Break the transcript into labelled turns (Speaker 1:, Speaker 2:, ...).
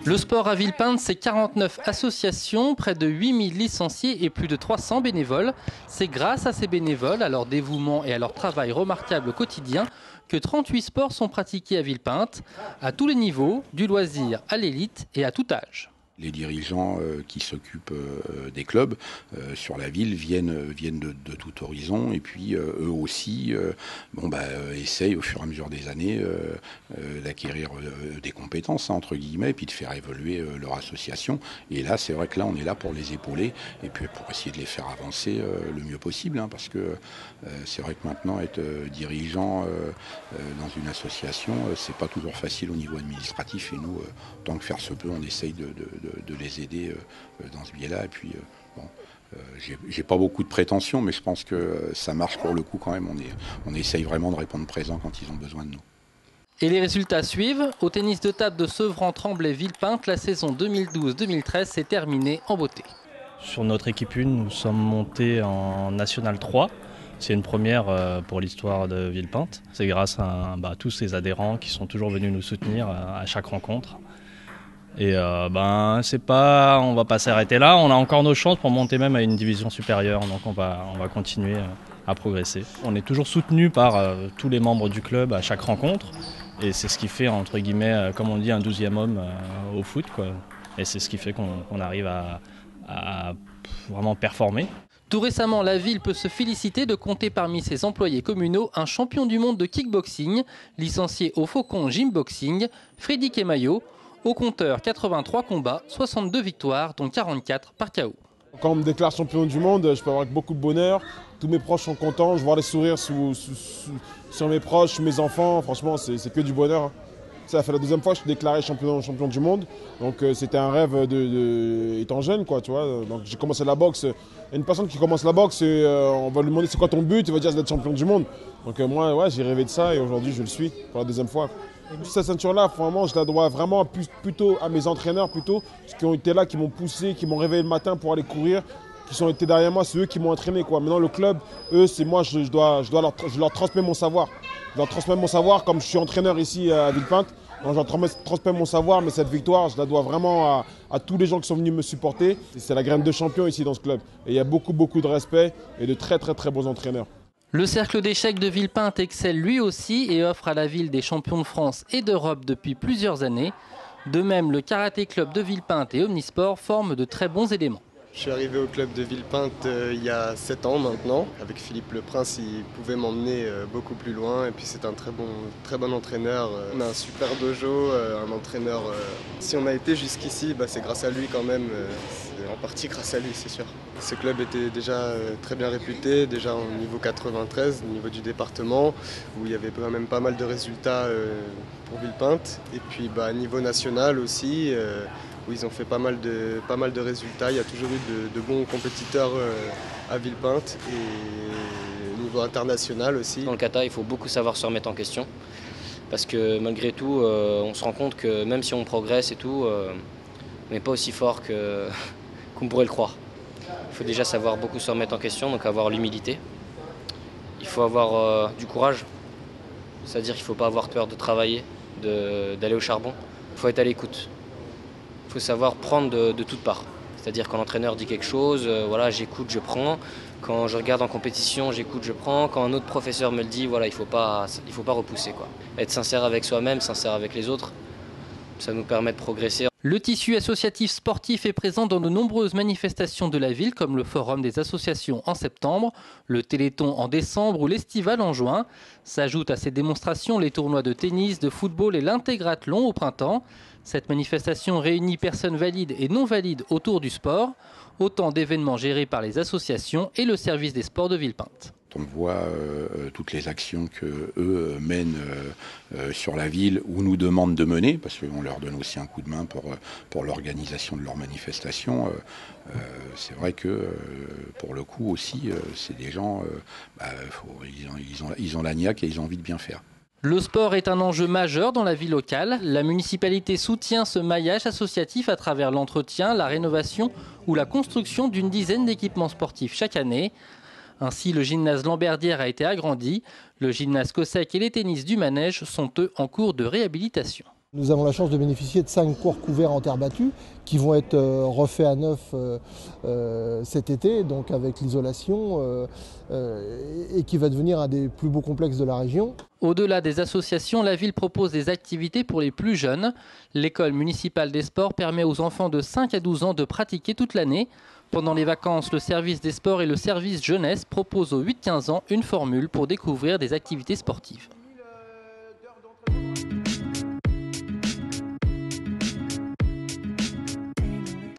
Speaker 1: Le sport à Villepinte, c'est 49 associations, près de 8000 licenciés et plus de 300 bénévoles. C'est grâce à ces bénévoles, à leur dévouement et à leur travail remarquable au quotidien, que 38 sports sont pratiqués à Villepinte, à tous les niveaux, du loisir à l'élite et à tout âge.
Speaker 2: Les dirigeants qui s'occupent des clubs sur la ville viennent de tout horizon et puis eux aussi essayent au fur et à mesure des années d'acquérir des compétences entre guillemets et puis de faire évoluer leur association. Et là c'est vrai que là on est là pour les épauler et puis pour essayer de les faire avancer le mieux possible parce que c'est vrai que maintenant être dirigeant dans une association c'est pas toujours facile au niveau administratif et nous tant que faire se peut on essaye de les aider dans ce biais-là. Et puis, j'ai pas beaucoup de prétentions, mais je pense que ça marche pour le coup quand même. On essaye vraiment de répondre présent quand ils ont besoin de nous.
Speaker 1: Et les résultats suivent. Au tennis de table de Sevran-Tremblay-Villepinte, la saison 2012-2013 s'est terminée en beauté.
Speaker 3: Sur notre équipe 1, nous sommes montés en National 3. C'est une première pour l'histoire de Villepinte. C'est grâce à tous ces adhérents qui sont toujours venus nous soutenir à chaque rencontre. Et on va pas s'arrêter là, on a encore nos chances pour monter même à une division supérieure, donc on va continuer à progresser. On est toujours soutenu par tous les membres du club à chaque rencontre, et c'est ce qui fait, entre guillemets, comme on dit, un 12e homme au foot, quoi. Et c'est ce qui fait qu'on arrive à vraiment performer.
Speaker 1: Tout récemment, la ville peut se féliciter de compter parmi ses employés communaux un champion du monde de kickboxing, licencié au Faucon Gymboxing, Freddy Kemayo. Au compteur, 83 combats, 62 victoires, dont 44 par KO.
Speaker 4: Quand on me déclare champion du monde, je peux avoir beaucoup de bonheur. Tous mes proches sont contents, je vois les sourires sur mes proches, mes enfants. Franchement, c'est que du bonheur. Ça fait la deuxième fois que je suis déclaré champion du monde. Donc c'était un rêve étant jeune, quoi, tu vois. Donc j'ai commencé la boxe. Une personne qui commence la boxe, on va lui demander c'est quoi ton but, il va dire c'est d'être champion du monde. Donc moi, ouais, j'ai rêvé de ça et aujourd'hui je le suis pour la deuxième fois. Cette ceinture-là, vraiment, je la dois vraiment plutôt à mes entraîneurs, qui ont été là, qui m'ont poussé, qui m'ont réveillé le matin pour aller courir, qui sont été derrière moi, c'est eux qui m'ont entraîné, quoi. Maintenant, le club, eux, c'est moi, je leur transmets mon savoir. Je leur transmets mon savoir, comme je suis entraîneur ici à Villepinte. Donc, je leur transmets mon savoir, mais cette victoire, je la dois vraiment à tous les gens qui sont venus me supporter. C'est la graine de champion ici dans ce club. Et il y a beaucoup de respect et de très bons entraîneurs.
Speaker 1: Le cercle d'échecs de Villepinte excelle lui aussi et offre à la ville des champions de France et d'Europe depuis plusieurs années. De même, le karaté club de Villepinte et Omnisport forment de très bons éléments.
Speaker 5: Je suis arrivé au club de Villepinte il y a 7 ans maintenant. Avec Philippe Leprince, il pouvait m'emmener beaucoup plus loin. Et puis c'est un très bon entraîneur. On a un super dojo, un entraîneur. Si on a été jusqu'ici, c'est grâce à lui quand même. C'est en partie grâce à lui, c'est sûr. Ce club était déjà très bien réputé, déjà au niveau 93, au niveau du département, où il y avait quand même pas mal de résultats pour Villepinte. Et puis niveau national aussi. Où ils ont fait pas mal de résultats. Il y a toujours eu de bons compétiteurs à Villepinte et au niveau international aussi.
Speaker 6: Dans le kata, il faut beaucoup savoir se remettre en question parce que malgré tout, on se rend compte que même si on progresse et tout, on n'est pas aussi fort qu'on pourrait le croire. Il faut déjà savoir beaucoup se remettre en question, donc avoir l'humilité. Il faut avoir du courage, c'est-à-dire qu'il ne faut pas avoir peur de travailler, d'aller au charbon. Il faut être à l'écoute. Il faut savoir prendre de toutes parts. C'est-à-dire quand l'entraîneur dit quelque chose, j'écoute, je prends. Quand je regarde en compétition, j'écoute, je prends. Quand un autre professeur me le dit, il faut pas repousser, quoi. Être sincère avec soi-même, sincère avec les autres, ça nous permet de progresser.
Speaker 1: Le tissu associatif sportif est présent dans de nombreuses manifestations de la ville, comme le Forum des associations en septembre, le Téléthon en décembre ou l'Estival en juin. S'ajoutent à ces démonstrations les tournois de tennis, de football et l'intégrathlon au printemps. Cette manifestation réunit personnes valides et non valides autour du sport, autant d'événements gérés par les associations et le service des sports de Villepinte.
Speaker 2: On voit toutes les actions qu'eux mènent sur la ville ou nous demandent de mener, parce qu'on leur donne aussi un coup de main pour l'organisation de leurs manifestations. C'est vrai que pour le coup aussi, c'est des gens, ils ont la niaque et ils ont envie de bien faire.
Speaker 1: Le sport est un enjeu majeur dans la vie locale. La municipalité soutient ce maillage associatif à travers l'entretien, la rénovation ou la construction d'une dizaine d'équipements sportifs chaque année. Ainsi, le gymnase Lamberdière a été agrandi. Le gymnase Cossec et les tennis du Manège sont eux en cours de réhabilitation.
Speaker 7: Nous avons la chance de bénéficier de 5 cours couverts en terre battue qui vont être refaits à neuf cet été, donc avec l'isolation, et qui va devenir un des plus beaux complexes de la région.
Speaker 1: Au-delà des associations, la ville propose des activités pour les plus jeunes. L'école municipale des sports permet aux enfants de 5 à 12 ans de pratiquer toute l'année. Pendant les vacances, le service des sports et le service jeunesse proposent aux 8-15 ans une formule pour découvrir des activités sportives.